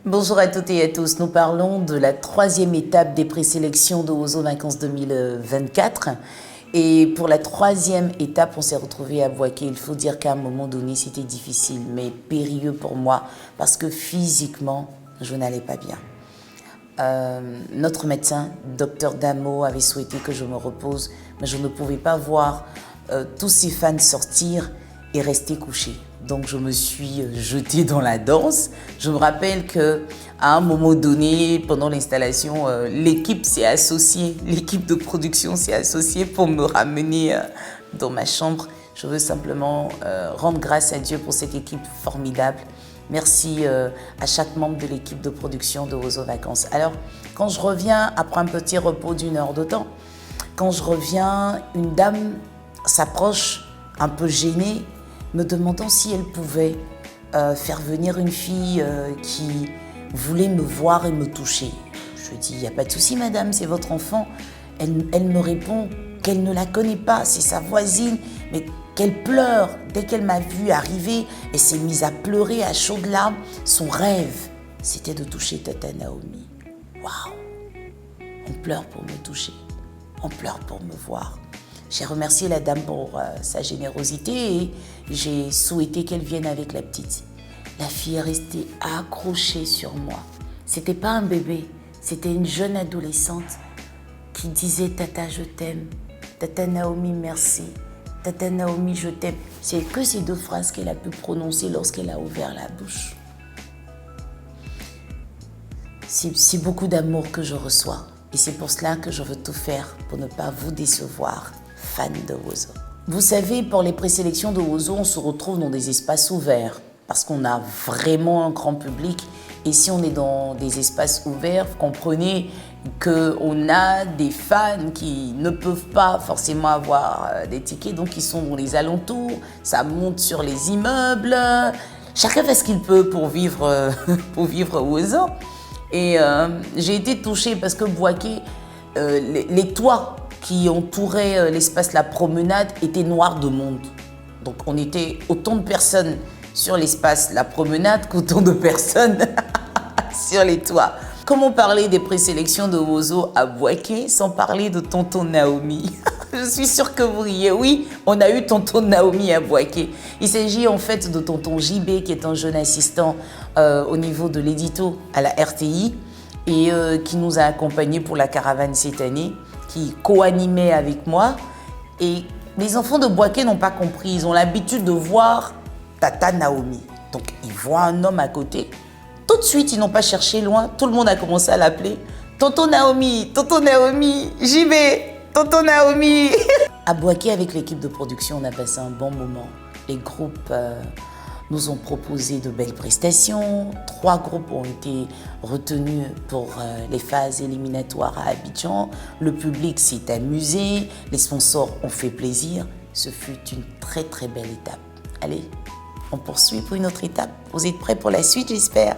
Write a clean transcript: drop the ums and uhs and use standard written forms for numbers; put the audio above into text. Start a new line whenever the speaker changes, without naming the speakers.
Bonjour à toutes et à tous, nous parlons de la troisième étape des présélections de Ozo Vacances 2024. Et pour la troisième étape, on s'est retrouvé à Bouaké. Il faut dire qu'à un moment donné, c'était difficile, mais périlleux pour moi, parce que physiquement, je n'allais pas bien. Notre médecin, Dr Damo, avait souhaité que je me repose, mais je ne pouvais pas voir tous ces fans sortir et rester couché. Donc je me suis jetée dans la danse. Je me rappelle qu'à un moment donné, pendant l'installation, l'équipe s'est associée, l'équipe de production s'est associée pour me ramener dans ma chambre. Je veux simplement rendre grâce à Dieu pour cette équipe formidable. Merci à chaque membre de l'équipe de production de Ozo Vacances. Alors, quand je reviens, après un petit repos d'1 heure de temps, quand je reviens, une dame s'approche un peu gênée, me demandant si elle pouvait faire venir une fille qui voulait me voir et me toucher. Je dis, il n'y a pas de souci madame, c'est votre enfant. Elle me répond qu'elle ne la connaît pas, c'est sa voisine, mais qu'elle pleure. Dès qu'elle m'a vue arriver, elle s'est mise à pleurer à chaudes larmes. Son rêve, c'était de toucher Tata Naomi. Waouh! On pleure pour me toucher, on pleure pour me voir. J'ai remercié la dame pour sa générosité et j'ai souhaité qu'elle vienne avec la petite. La fille est restée accrochée sur moi. C'était pas un bébé, c'était une jeune adolescente qui disait « Tata, je t'aime. Tata Naomi, merci. Tata Naomi, je t'aime. » C'est que ces deux phrases qu'elle a pu prononcer lorsqu'elle a ouvert la bouche. C'est beaucoup d'amour que je reçois. Et c'est pour cela que je veux tout faire pour ne pas vous décevoir, fans de Ozo. Vous savez, pour les présélections de Ozo, on se retrouve dans des espaces ouverts parce qu'on a vraiment un grand public. Et si on est dans des espaces ouverts, vous comprenez qu'on a des fans qui ne peuvent pas forcément avoir des tickets, donc ils sont dans les alentours, ça monte sur les immeubles. Chacun fait ce qu'il peut pour vivre Ozo. Et j'ai été touchée parce que Bouaké, les toits qui entouraient l'espace La Promenade étaient noirs de monde. Donc on était autant de personnes sur l'espace La Promenade qu'autant de personnes sur les toits. Comment parler des présélections de Ozo à Bouaké sans parler de tonton Naomi? Je suis sûre que vous riez. Oui, on a eu tonton Naomi à Bouaké. Il s'agit en fait de tonton JB qui est un jeune assistant au niveau de l'édito à la RTI et qui nous a accompagnés pour la caravane cette année, qui co-animait avec moi. Et les enfants de Bouaké n'ont pas compris. Ils ont l'habitude de voir Tata Naomi. Donc ils voient un homme à côté. Tout de suite, ils n'ont pas cherché loin. Tout le monde a commencé à l'appeler Tonton Naomi, JB, Tonton Naomi. À Bouaké, avec l'équipe de production, on a passé un bon moment. Les groupes nous ont proposé de belles prestations. 3 groupes ont été retenus pour les phases éliminatoires à Abidjan. Le public s'est amusé, les sponsors ont fait plaisir. Ce fut une très très belle étape. Allez, on poursuit pour une autre étape. Vous êtes prêts pour la suite, j'espère?